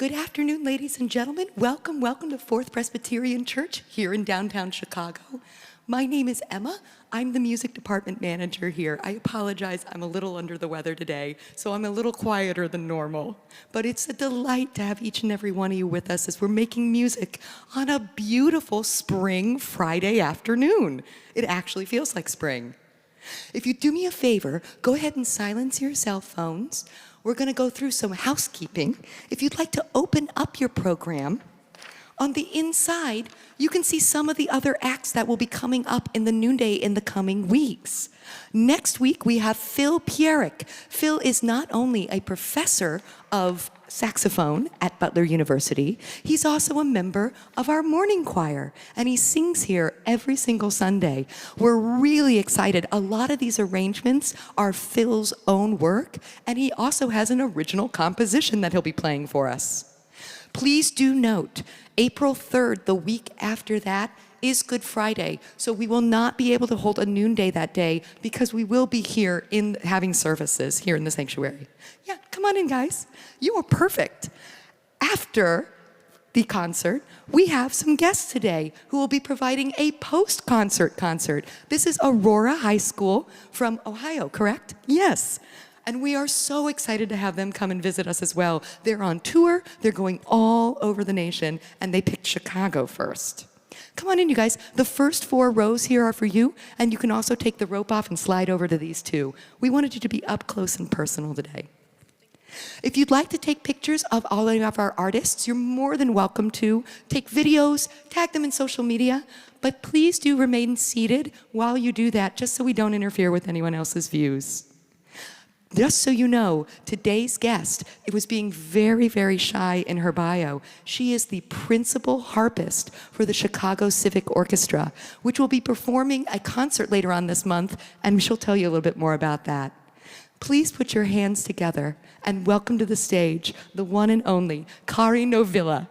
Good afternoon, ladies and gentlemen. Welcome to Fourth Presbyterian Church here in downtown Chicago. My name is Emma. I'm the music department manager here. I apologize, I'm a little under the weather today, so I'm a little quieter than normal. But it's a delight to have each and every one of you with us as we're making music on a beautiful spring Friday afternoon. It actually feels like spring. If you do me a favor, go ahead and silence your cell phones. We're going to go through some housekeeping. If you'd like to open up your program, on the inside, you can see some of the other acts that will be coming up in the Noonday in the coming weeks. Next week, we have Phil Pierrick. Phil is not only a professor of saxophone at Butler University, he's also a member of our morning choir, and he sings here every single Sunday. We're really excited. A lot of these arrangements are Phil's own work, and he also has an original composition that he'll be playing for us. Please do note, April 3rd, the week after that, is Good Friday, so we will not be able to hold a noonday that day because we will be here having services here in the sanctuary. Yeah, come on in, guys. You are perfect. After the concert, we have some guests today who will be providing a post-concert concert. This is Aurora High School from Ohio, correct? Yes. And we are so excited to have them come and visit us as well. They're on tour, they're going all over the nation, and they picked Chicago first. Come on in, you guys. The first 4 rows here are for you, and you can also take the rope off and slide over to these 2. We wanted you to be up close and personal today. If you'd like to take pictures of all of our artists, you're more than welcome to. Take videos, tag them in social media, but please do remain seated while you do that, just so we don't interfere with anyone else's views. Just so you know, today's guest, it was being very, very shy in her bio. She is the principal harpist for the Chicago Civic Orchestra, which will be performing a concert later on this month, and she'll tell you a little bit more about that. Please put your hands together and welcome to the stage the one and only Kari Novilla.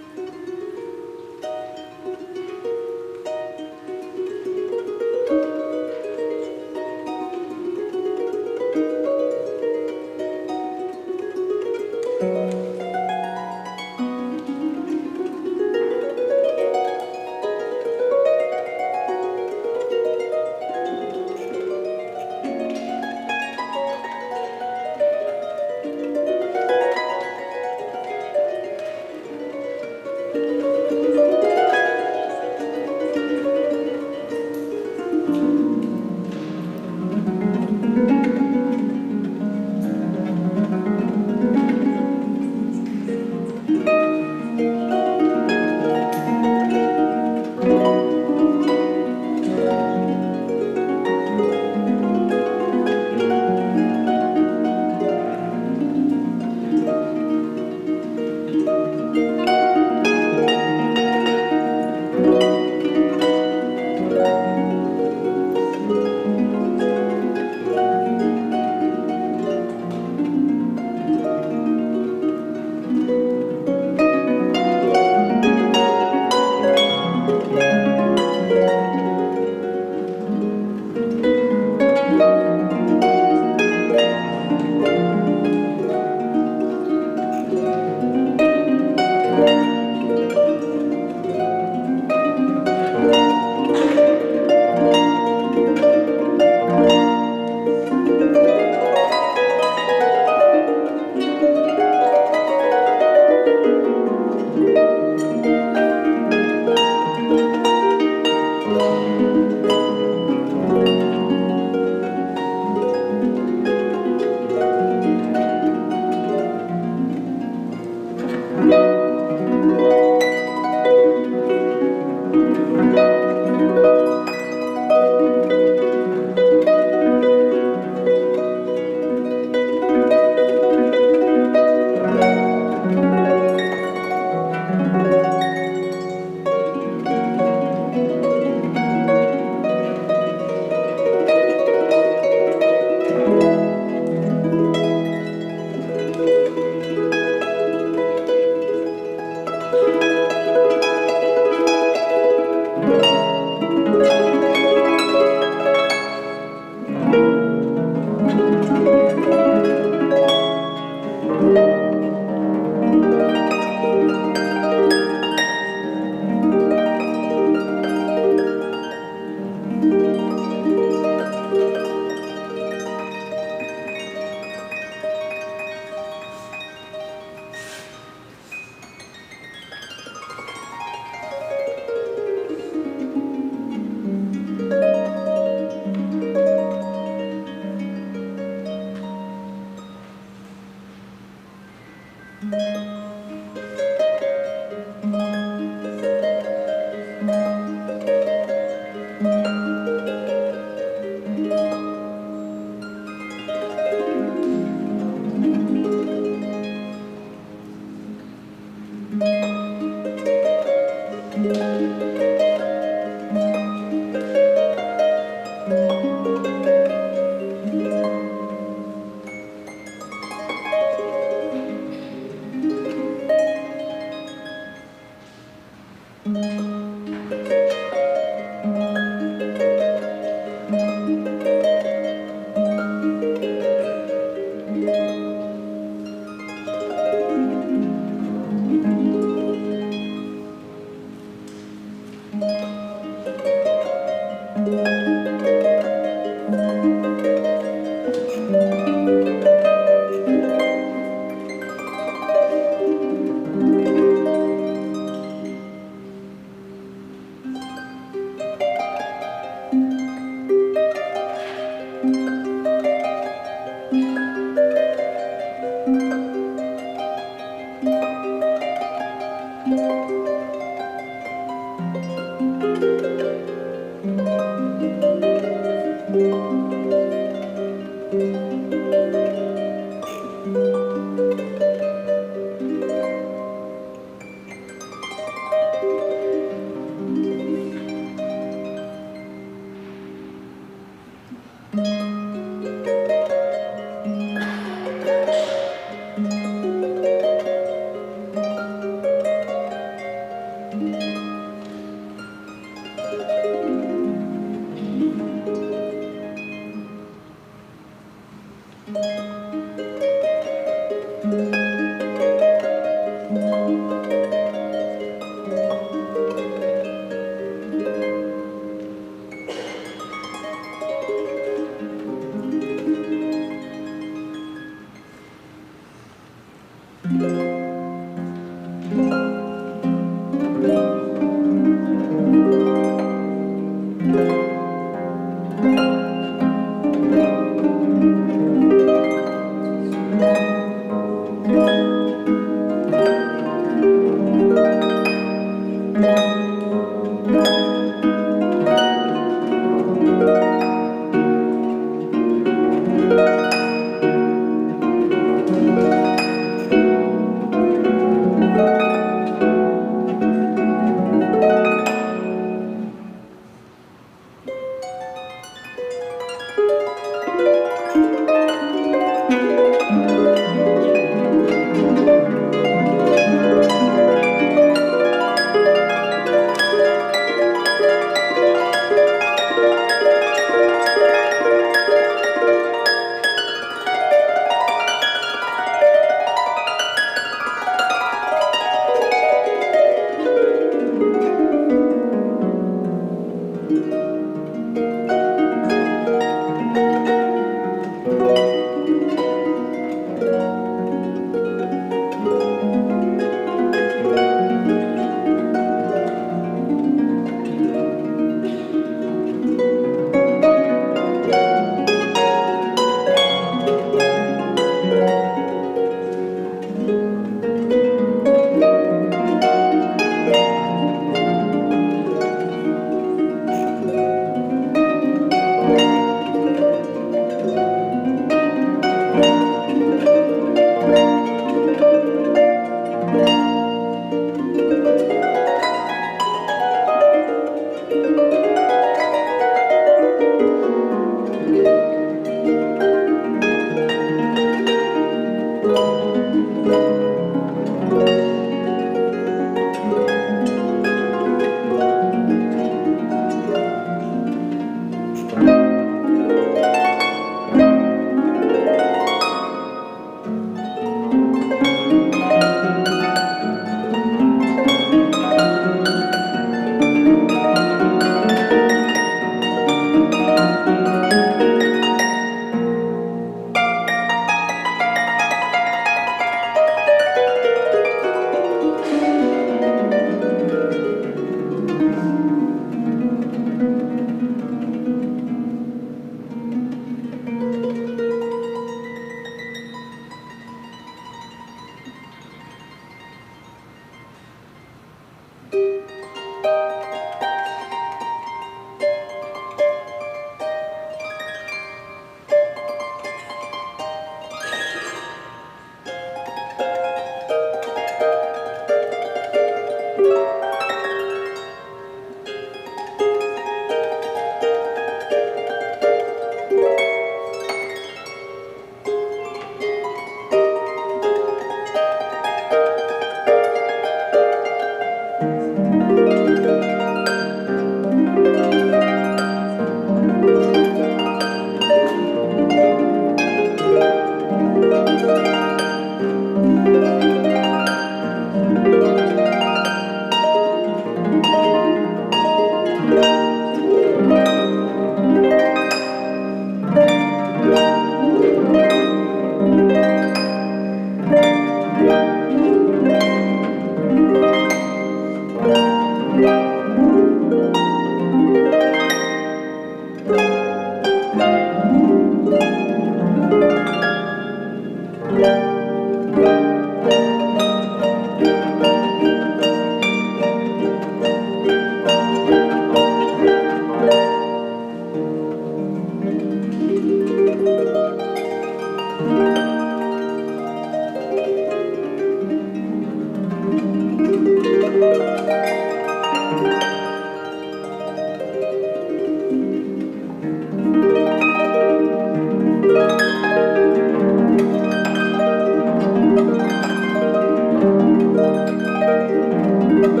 Thank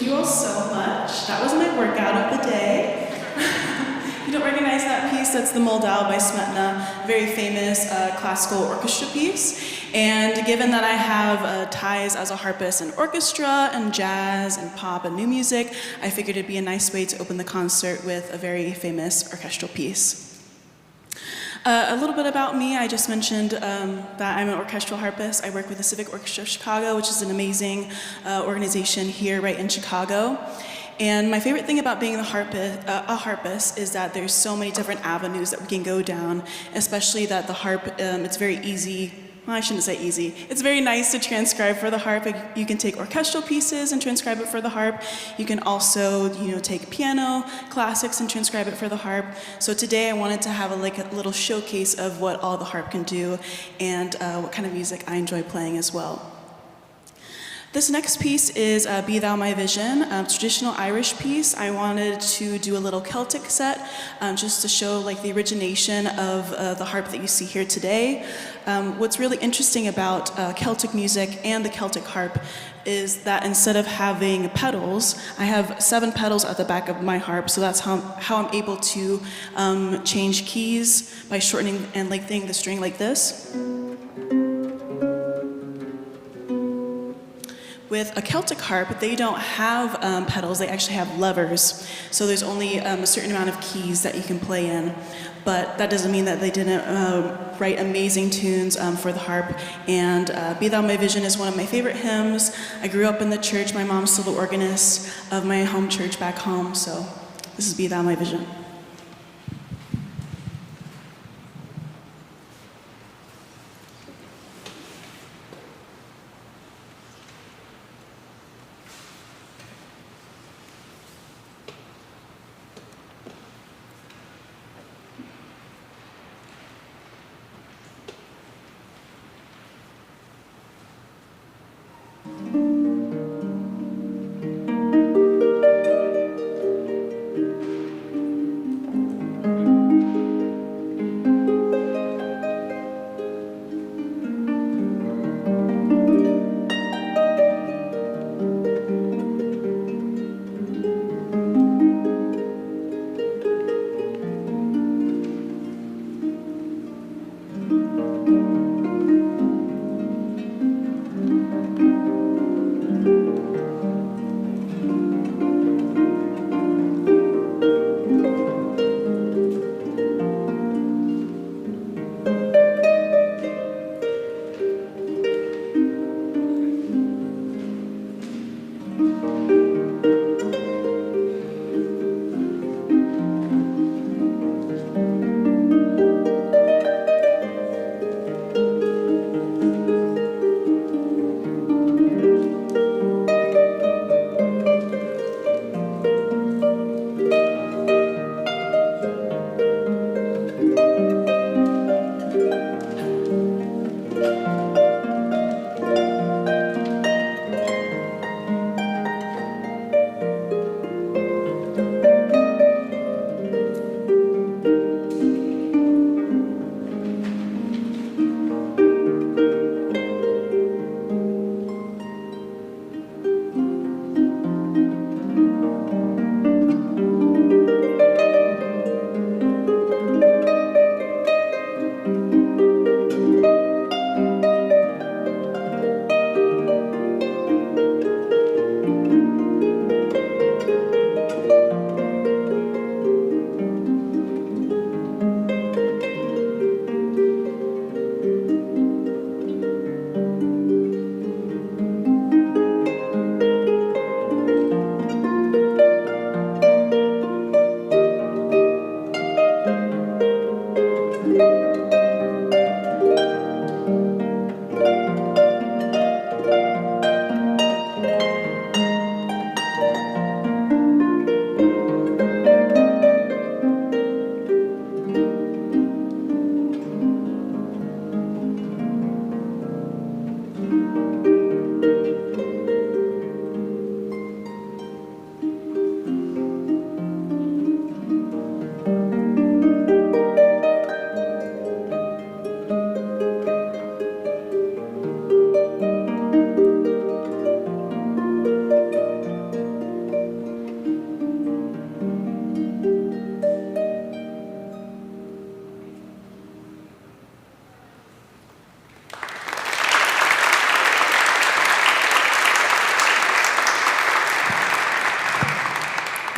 you all so much. That was my workout of the day. If you don't recognize that piece, that's the Moldau by Smetana, very famous classical orchestra piece. And given that I have ties as a harpist in orchestra and jazz and pop and new music, I figured it'd be a nice way to open the concert with a very famous orchestral piece. A little bit about me. I just mentioned that I'm an orchestral harpist. I work with the Civic Orchestra of Chicago, which is an amazing organization here right in Chicago. And my favorite thing about being a harpist is that there's so many different avenues that we can go down, especially that the harp, it's very easy. Well, I shouldn't say easy. It's very nice to transcribe for the harp. You can take orchestral pieces and transcribe it for the harp. You can also, take piano classics and transcribe it for the harp. So today I wanted to have a little showcase of what all the harp can do and what kind of music I enjoy playing as well. This next piece is Be Thou My Vision, a traditional Irish piece. I wanted to do a little Celtic set just to show the origination of the harp that you see here today. What's really interesting about Celtic music and the Celtic harp is that instead of having pedals, I have 7 pedals at the back of my harp, so that's how I'm able to change keys by shortening and lengthening the string like this. With a Celtic harp, they don't have pedals, they actually have levers. So there's only a certain amount of keys that you can play in. But that doesn't mean that they didn't write amazing tunes for the harp. And Be Thou My Vision is one of my favorite hymns. I grew up in the church. My mom's still the organist of my home church back home. So this is Be Thou My Vision.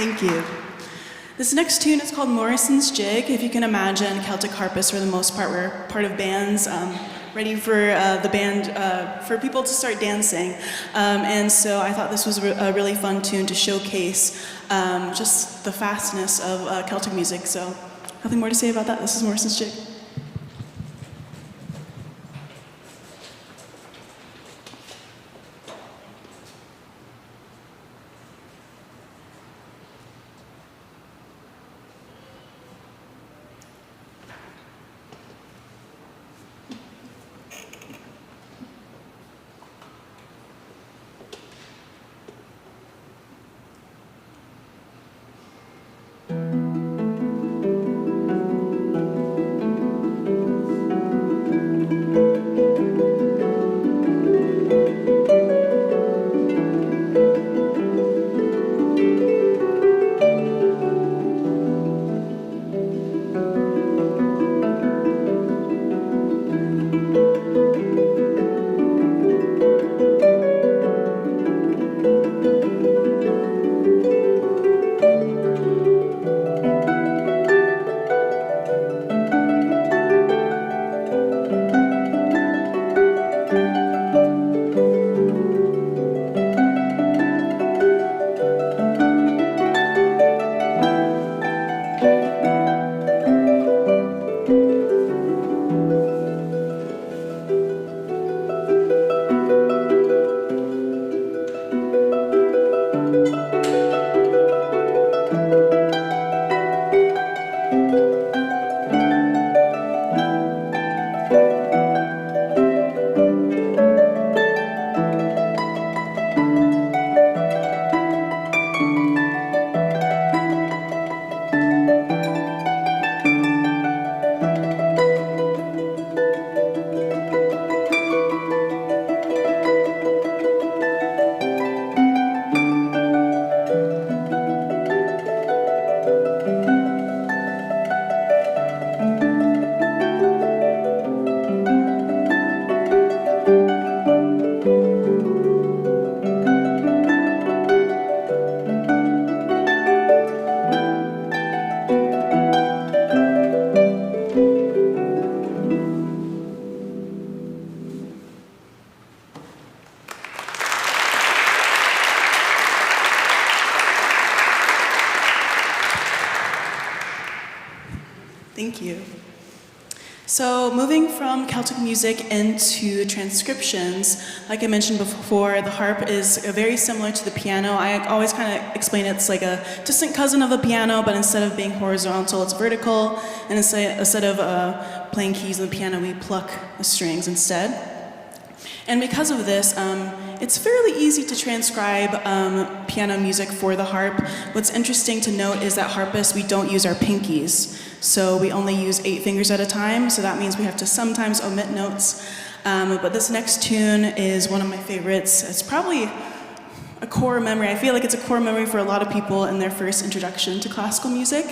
Thank you. This next tune is called Morrison's Jig. If you can imagine, Celtic harpists for the most part were part of bands, ready for the band, for people to start dancing. And so I thought this was a really fun tune to showcase just the fastness of Celtic music. So nothing more to say about that. This is Morrison's Jig. Thank you. So moving from Celtic music into transcriptions, like I mentioned before, the harp is very similar to the piano. I always kind of explain it's like a distant cousin of the piano, but instead of being horizontal, it's vertical, and instead of playing keys on the piano, we pluck the strings instead. And because of this, it's fairly easy to transcribe piano music for the harp. What's interesting to note is that harpists, we don't use our pinkies. So we only use 8 fingers at a time, so that means we have to sometimes omit notes. But this next tune is one of my favorites. It's probably a core memory. I feel like it's a core memory for a lot of people in their first introduction to classical music.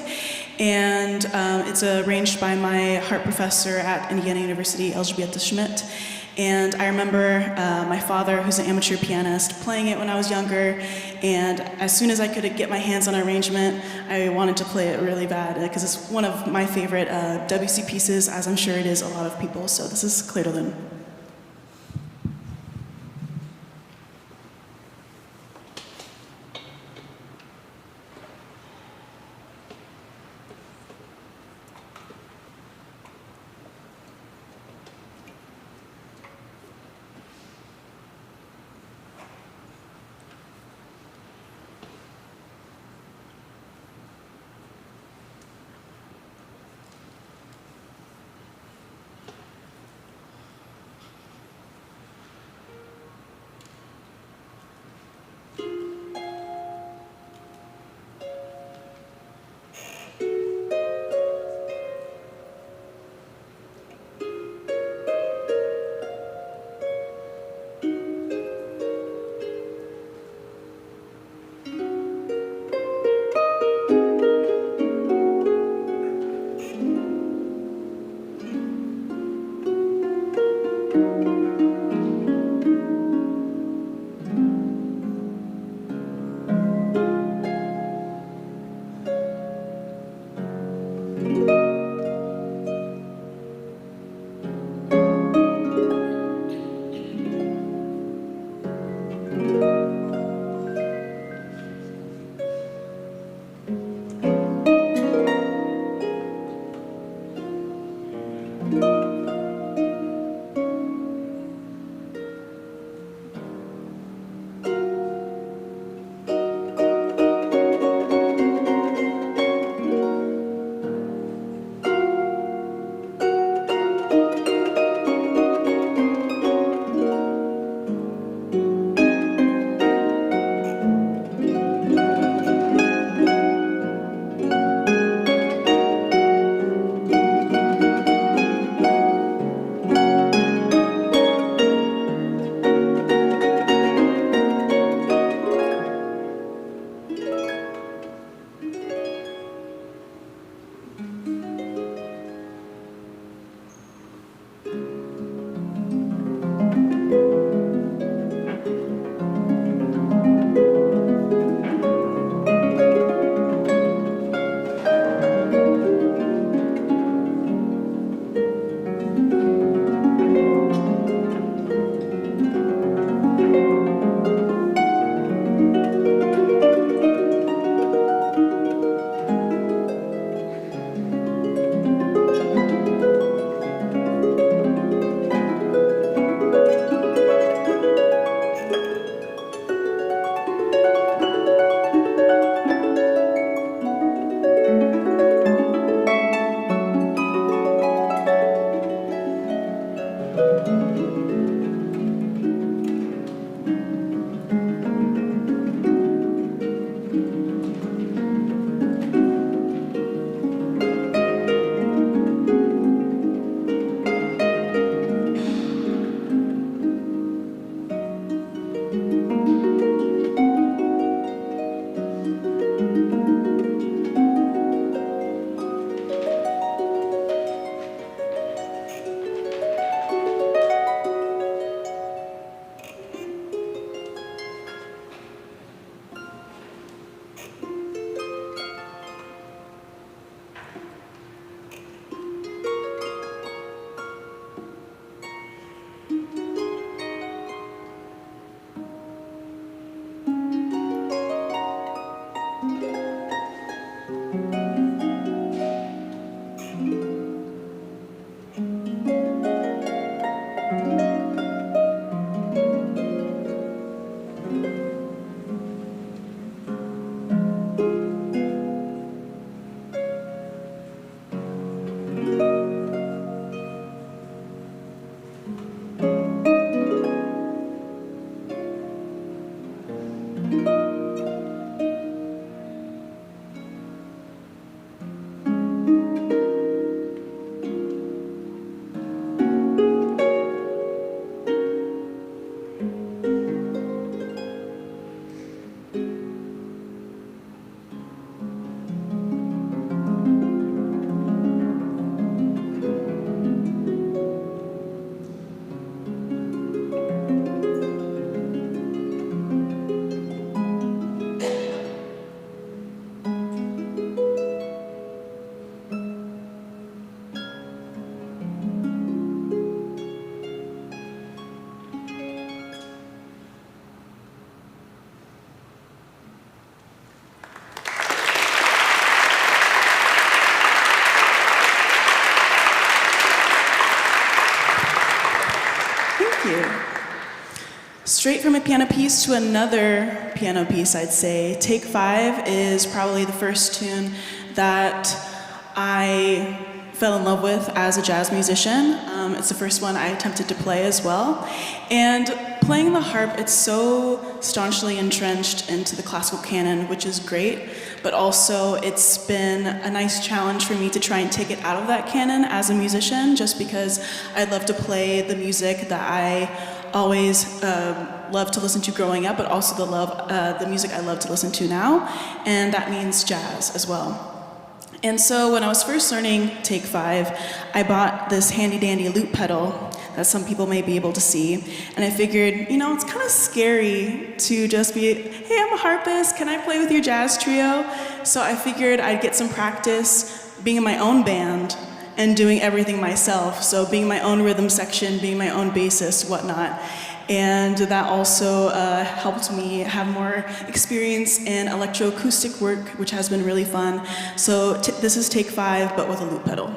And it's arranged by my harp professor at Indiana University, Elzbieta Szmyt. And I remember my father, who's an amateur pianist, playing it when I was younger, and as soon as I could get my hands on an arrangement, I wanted to play it really bad, because it's one of my favorite Debussy pieces, as I'm sure it is a lot of people. So this is Clair de Lune. Straight from a piano piece to another piano piece, I'd say. Take 5 is probably the first tune that I fell in love with as a jazz musician. It's the first one I attempted to play as well. And playing the harp, it's so staunchly entrenched into the classical canon, which is great, but also it's been a nice challenge for me to try and take it out of that canon as a musician, just because I love to play the music that I always loved to listen to growing up, but also the music I love to listen to now, and that means jazz as well. And so when I was first learning Take 5, I bought this handy-dandy loop pedal that some people may be able to see, and I figured, you know, it's kind of scary to just be, hey, I'm a harpist, can I play with your jazz trio? So I figured I'd get some practice being in my own band and doing everything myself, so being my own rhythm section, being my own bassist, whatnot. And that also helped me have more experience in electroacoustic work, which has been really fun. So this is Take 5, but with a loop pedal.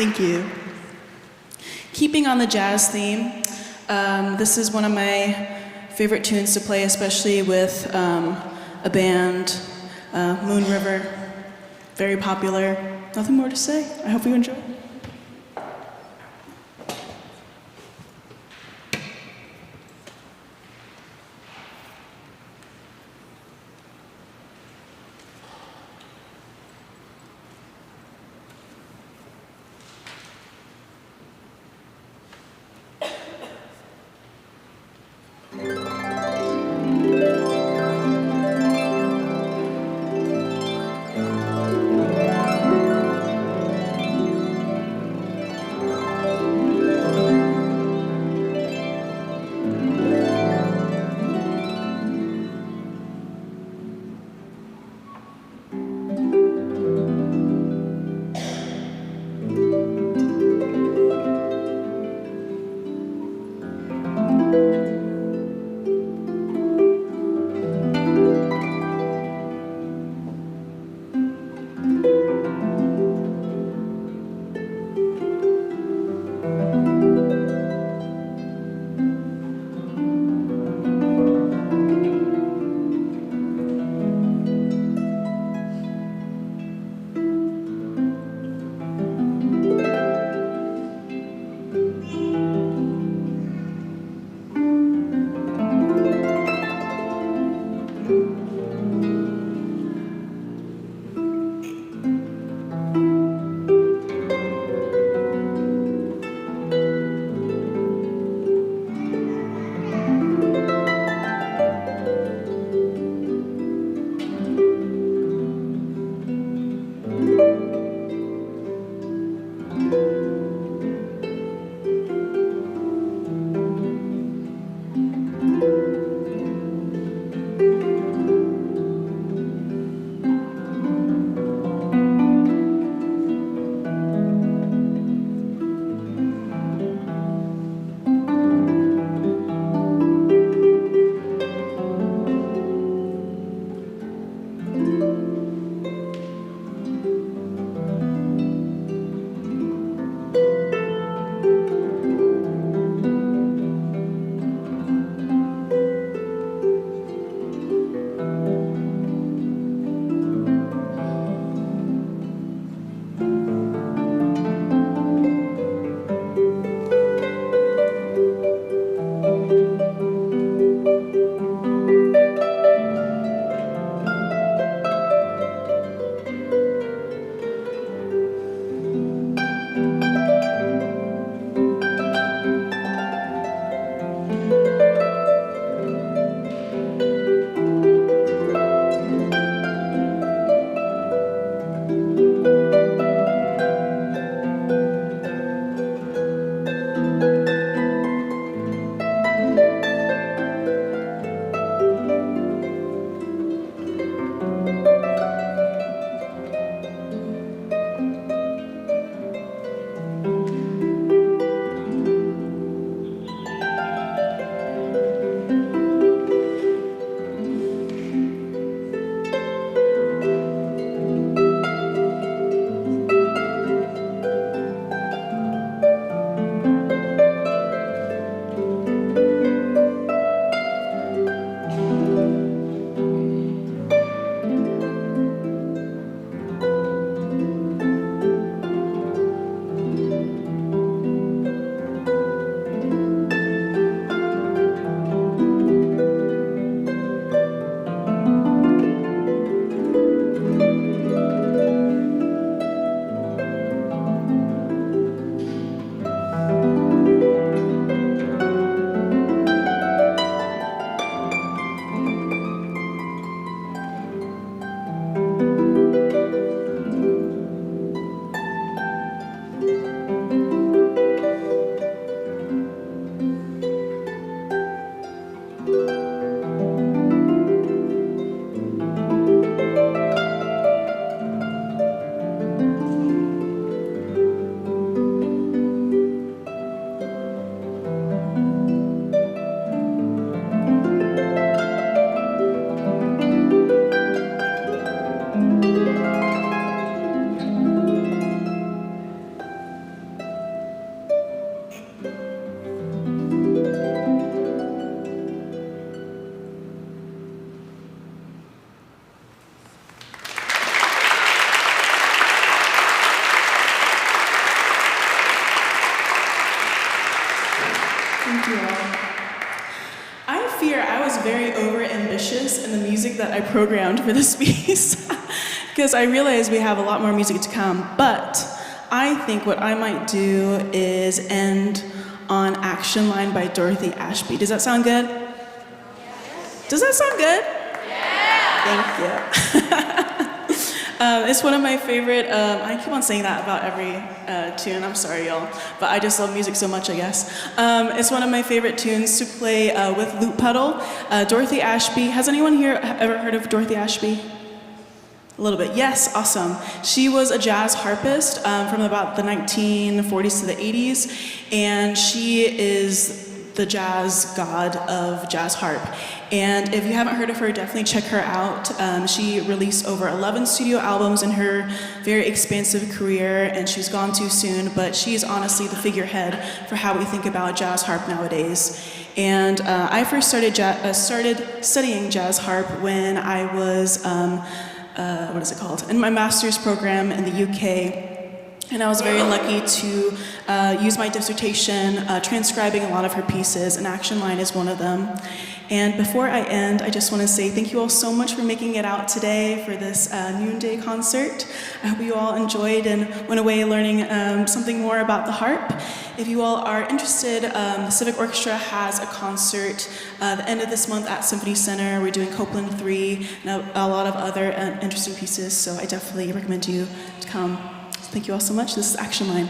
Thank you. Keeping on the jazz theme, this is one of my favorite tunes to play, especially with a band, Moon River. Very popular. Nothing more to say. I hope you enjoy. Thank you all. I fear I was very over-ambitious in the music that I programmed for this piece, because I realize we have a lot more music to come, but I think what I might do is end on Action Line by Dorothy Ashby. Does that sound good? Does that sound good? Yeah! Thank you. It's one of my favorite, I keep on saying that about every tune, I'm sorry y'all, but I just love music so much, I guess. It's one of my favorite tunes to play with loop pedal. Dorothy Ashby, has anyone here ever heard of Dorothy Ashby? A little bit, yes, awesome. She was a jazz harpist from about the 1940s to the 80s, and she is the jazz god of jazz harp. And if you haven't heard of her, definitely check her out. She released over 11 studio albums in her very expansive career, and she's gone too soon, but she's honestly the figurehead for how we think about jazz harp nowadays. And I first started studying jazz harp when I was, in my master's program in the UK. And I was very lucky to use my dissertation transcribing a lot of her pieces, and Action Line is one of them. And before I end, I just want to say thank you all so much for making it out today for this noonday concert. I hope you all enjoyed and went away learning something more about the harp. If you all are interested, the Civic Orchestra has a concert the end of this month at Symphony Center. We're doing Copland 3 and a lot of other interesting pieces, so I definitely recommend you to come. Thank you all so much. This is Action Line.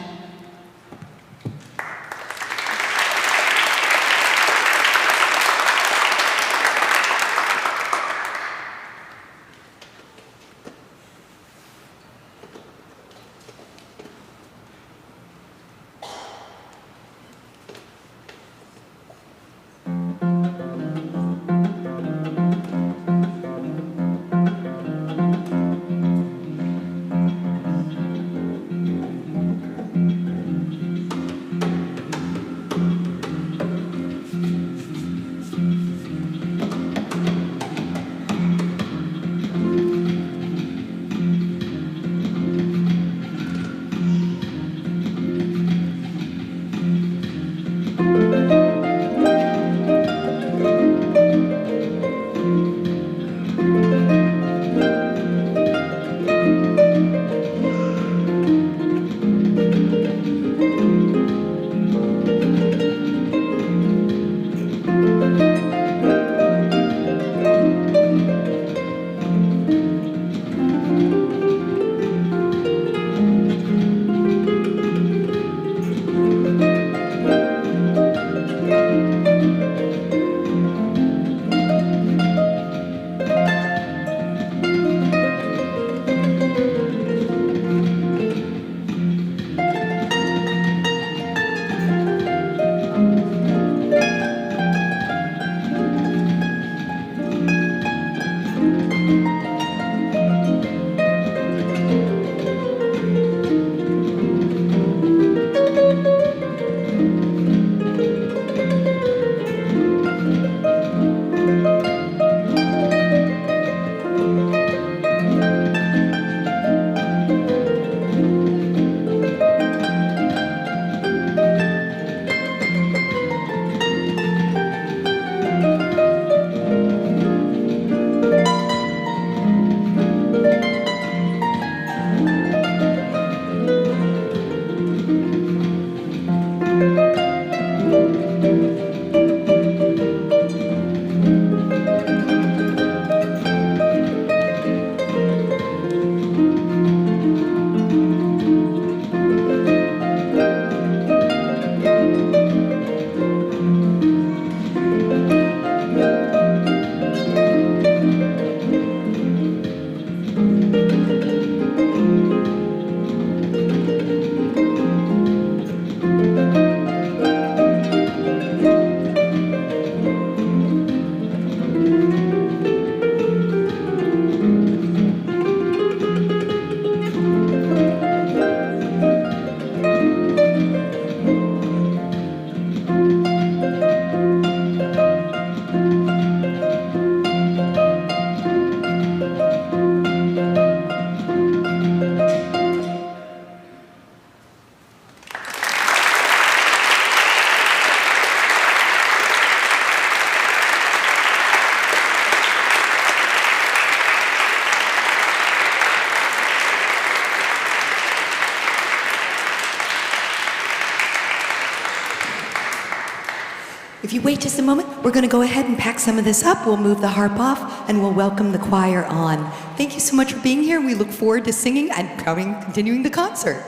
If you wait just a moment, we're going to go ahead and pack some of this up. We'll move the harp off, and we'll welcome the choir on. Thank you so much for being here. We look forward to singing and continuing the concert.